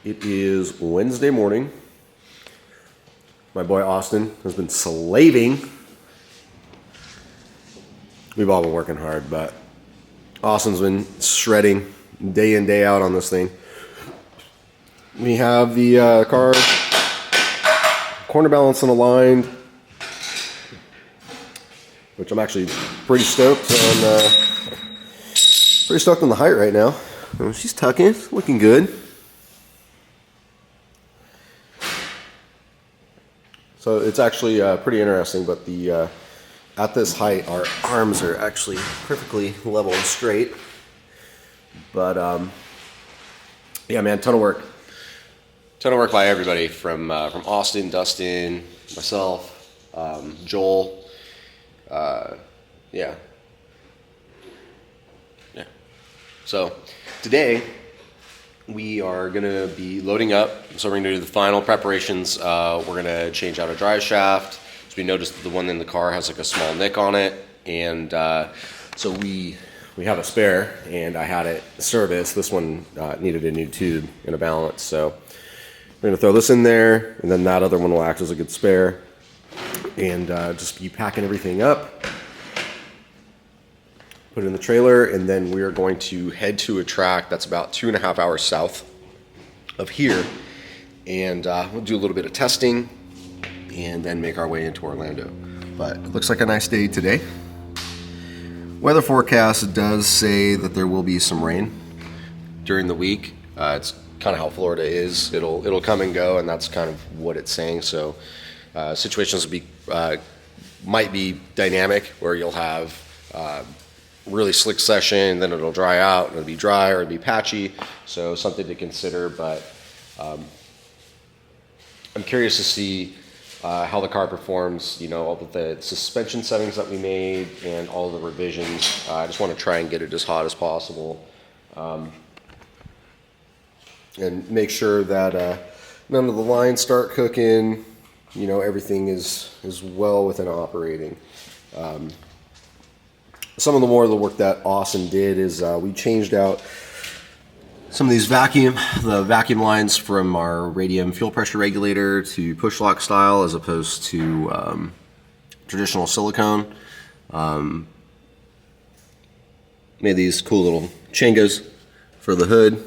It is Wednesday morning. My boy Austin has been slaving. We've all been working hard, but Austin's been shredding day in, day out on this thing. We have the car corner balance and aligned, which I'm actually pretty stoked on the height right now. She's tucking, looking good. So it's actually pretty interesting, but the at this height, our arms are actually perfectly level and straight. But yeah, man, ton of work by everybody from Austin, Dustin, myself, Joel. Yeah. So today we are gonna be loading up. So we're gonna do the final preparations. We're gonna change out a drive shaft. So we noticed that the one in the car has like a small nick on it, and so we have a spare, and I had it serviced. This one needed a new tube and a balance, so we're gonna throw this in there, and then that other one will act as a good spare, and just be packing everything up, put it in the trailer, and then we are going to head to a track that's about 2.5 hours south of here, and we'll do a little bit of testing and then make our way into Orlando. But it looks like a nice day today. Weather forecast does say that there will be some rain during the week. It's kind of how Florida is. It'll come and go, and that's kind of what it's saying. So situations might be dynamic, where you'll have really slick session, then it'll dry out, and it'll be dry or it'll be patchy. So something to consider, but I'm curious to see how the car performs, all of the suspension settings that we made and all the revisions. I just want to try and get it as hot as possible, and make sure that none of the lines start cooking, everything is well within operating. Some of the more of the work that Austin did is we changed out some of these vacuum lines from our radium fuel pressure regulator to push lock style, as opposed to traditional silicone. Made these cool little chengas for the hood,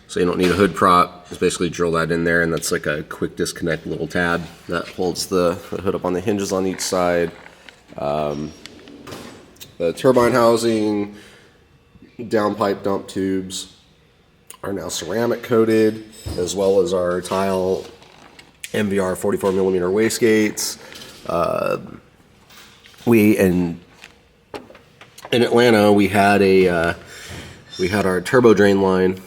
so you don't need a hood prop. Just basically drill that in there, and that's like a quick disconnect little tab that holds the hood up on the hinges on each side. The turbine housing, downpipe dump tubes are now ceramic coated, as well as our tile MVR 44 millimeter wastegates. In Atlanta, we had our turbo drain line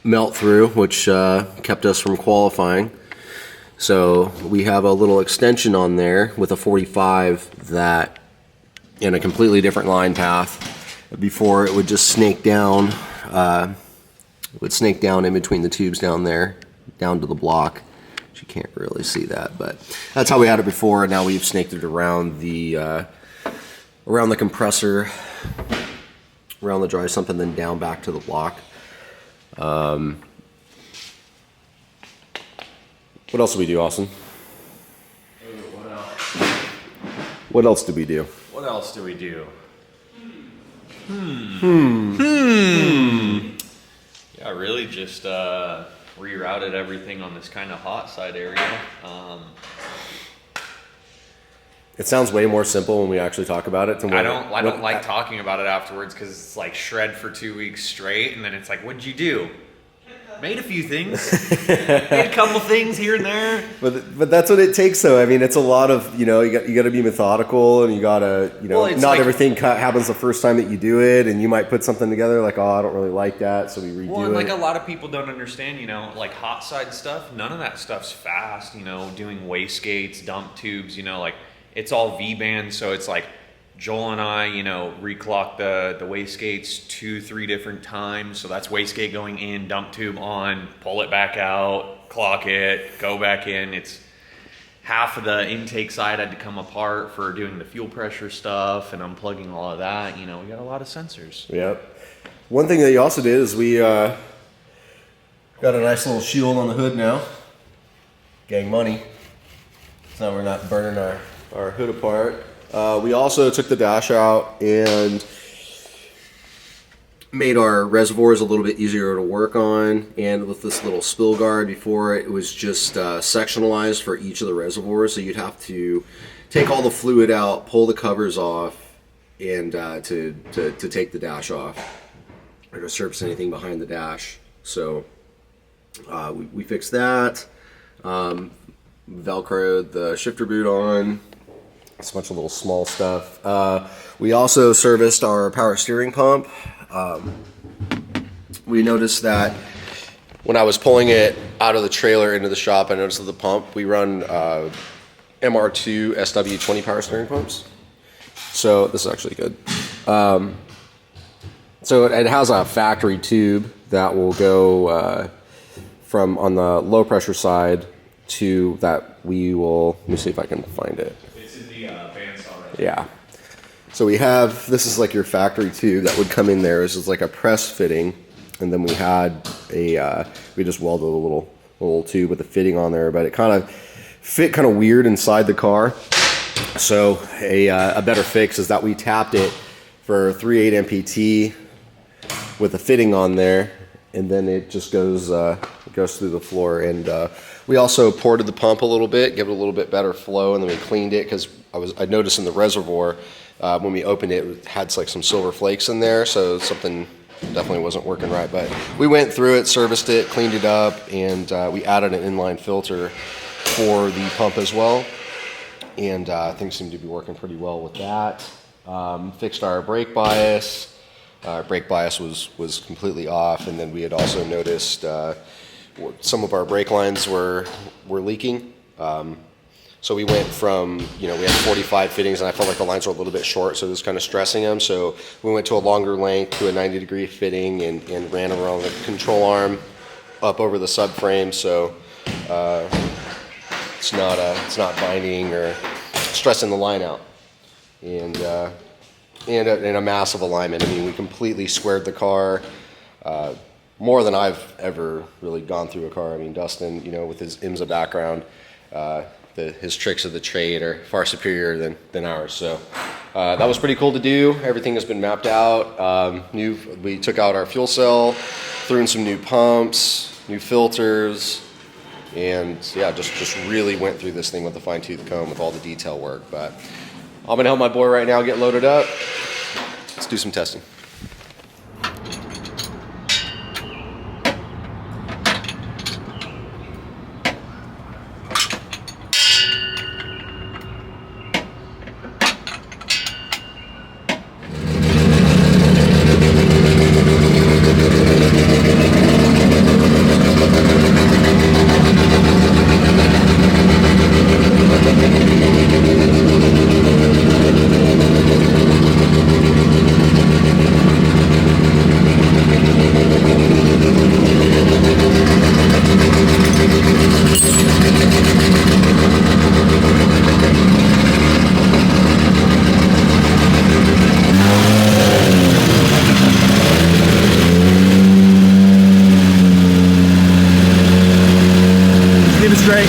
melt through, which kept us from qualifying. So we have a little extension on there with a 45 that in a completely different line path. Before, it would just snake down. It would snake down in between the tubes down there, down to the block. You can't really see that, but that's how we had it before. And now we've snaked it around the compressor, around the dry sump, and then down back to the block. What else do we do, Austin? What else do we do? What else do we do? Yeah, really just rerouted everything on this kind of hot side area. It sounds way more simple when we actually talk about it. I don't like talking about it afterwards, because it's like shred for 2 weeks straight, and then it's like, what'd you do? Made a few things, made a couple things here and there. But that's what it takes, though. I mean, it's a lot of, you got to be methodical, and you got to, not like, everything happens the first time that you do it, and you might put something together like, I don't really like that, so we redo it. Well, and like a lot of people don't understand, like hot side stuff, none of that stuff's fast, doing wastegates, dump tubes, like it's all V-band, so it's like Joel and I, reclock the wastegates 2-3 different times. So that's wastegate going in, dump tube on, pull it back out, clock it, go back in. It's half of the intake side had to come apart for doing the fuel pressure stuff and unplugging all of that. We got a lot of sensors. Yep. One thing that you also did is we Got a nice little shield on the hood now. Gang money. So now we're not burning our hood apart. We also took the dash out and made our reservoirs a little bit easier to work on. And with this little spill guard, before it was just sectionalized for each of the reservoirs. So you'd have to take all the fluid out, pull the covers off, and to take the dash off or to service anything behind the dash. So we fixed that. Velcroed the shifter boot on. It's a bunch of little small stuff. We also serviced our power steering pump. We noticed that when I was pulling it out of the trailer into the shop, I noticed that the pump, we run MR2 SW20 power steering pumps. So this is actually good. So it has a factory tube that will go from on the low pressure side to that we will, let me see if I can find it. It's in the bandsaw right Yeah. So we have, this is like your factory tube that would come in there. This is like a press fitting. And then we had we just welded a little tube with a fitting on there, but it kind of fit kind of weird inside the car. So a better fix is that we tapped it for 3/8 MPT with a fitting on there, and then it just goes through the floor. And we also ported the pump a little bit, give it a little bit better flow, and then we cleaned it because I noticed in the reservoir when we opened it, it had like some silver flakes in there, so something definitely wasn't working right. But we went through it, serviced it, cleaned it up, and we added an inline filter for the pump as well. And things seem to be working pretty well with that. Fixed our brake bias. Our brake bias was completely off, and then we had also noticed some of our brake lines were leaking. So we went from, we had 45 fittings, and I felt like the lines were a little bit short, so it was kind of stressing them. So we went to a longer length, to a 90-degree fitting, and ran around the control arm up over the subframe, so it's not binding or stressing the line out. And a massive alignment. I mean, we completely squared the car, more than I've ever really gone through a car. I mean, Dustin, with his IMSA background, his tricks of the trade are far superior than ours. So that was pretty cool to do. Everything has been mapped out. We took out our fuel cell, threw in some new pumps, new filters, and yeah, just really went through this thing with a fine-tooth comb with all the detail work. But I'm gonna help my boy right now get loaded up. Let's do some testing. Keep it straight.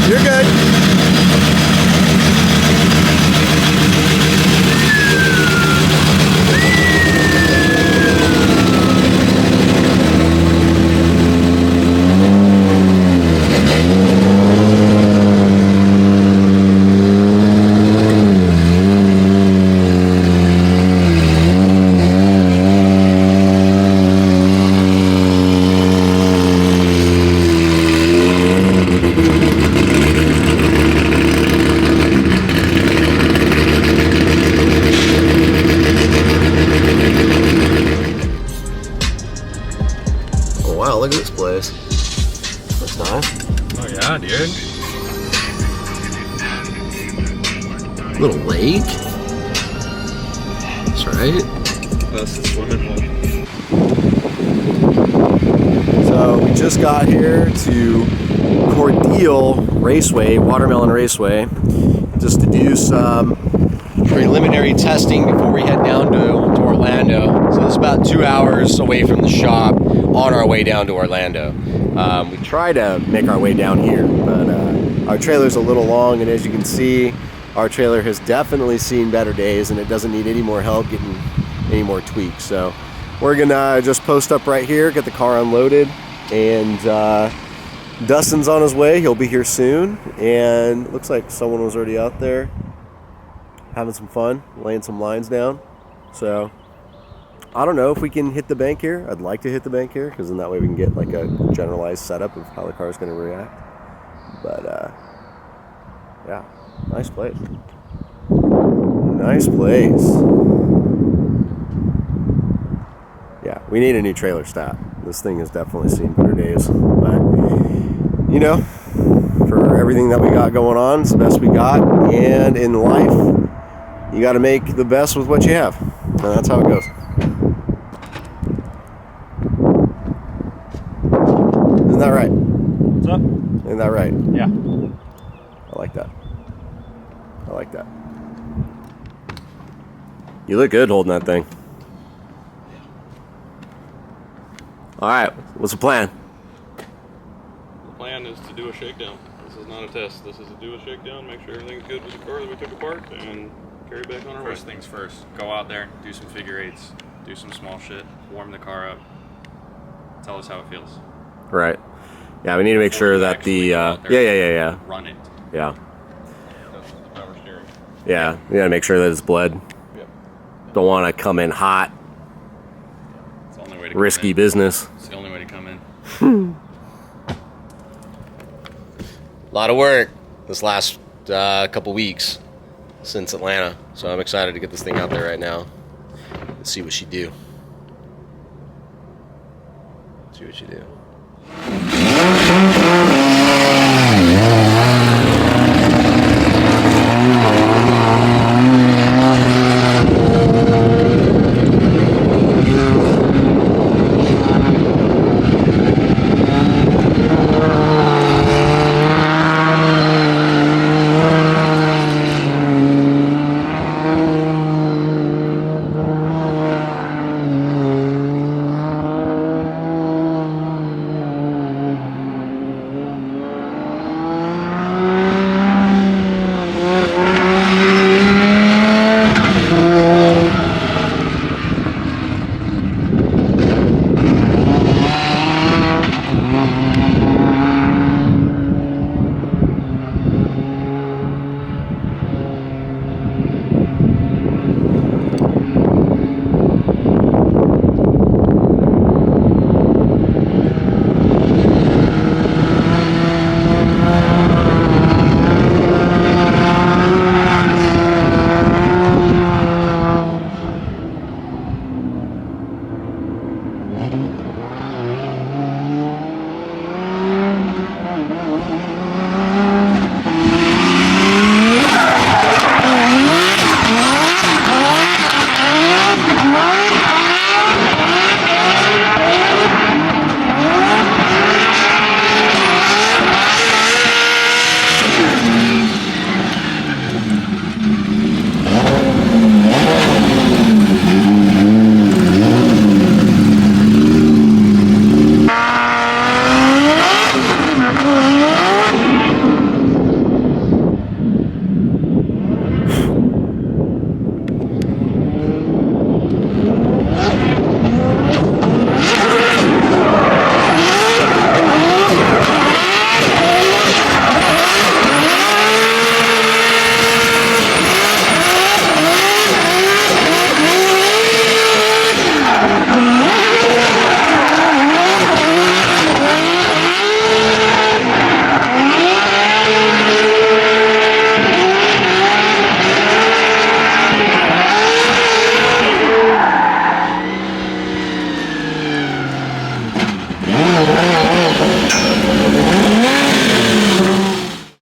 You're good. Oh wow, look at this place. That's nice. Oh yeah, dude. Little lake. That's right. That's the swimming hole. So So we just got here to Cordele Raceway, Watermelon Raceway, just to do some preliminary testing before we head down to Orlando. So this is about 2 hours away from the shop on our way down to Orlando. We try to make our way down here, but our trailer's a little long, and as you can see, our trailer has definitely seen better days, and it doesn't need any more help getting any more tweaks. So we're gonna just post up right here, get the car unloaded, and Dustin's on his way. He'll be here soon, and it looks like someone was already out there having some fun, laying some lines down. So I don't know if we can hit the bank here. I'd like to hit the bank here, because then that way we can get like a generalized setup of how the car is going to react. But yeah, nice place. Nice place. Yeah, we need a new trailer stat. This thing has definitely seen better days. But, you know, for everything that we got going on, it's the best we got. And in life, you got to make the best with what you have. And that's how it goes. Isn't that right? What's up? Isn't that right? Yeah. I like that. I like that. You look good holding that thing. All right, what's the plan? The plan is to do a shakedown. This is not a test. This is to do a shakedown, make sure everything's good with the car that we took apart, and carry it back on our way. First things first, go out there, do some figure eights, do some small shit, warm the car up, tell us how it feels. Right. Yeah, we need to make Before sure you that actually the go out there, yeah. run it. Yeah. That's with the power steering. Yeah, we gotta make sure that it's bled. Yep. Don't want to come in hot, It's the only way to come risky in. business. It's the only way to come in. A lot of work this last couple weeks since Atlanta, so I'm excited to get this thing out there right now and see what she do. See what she do.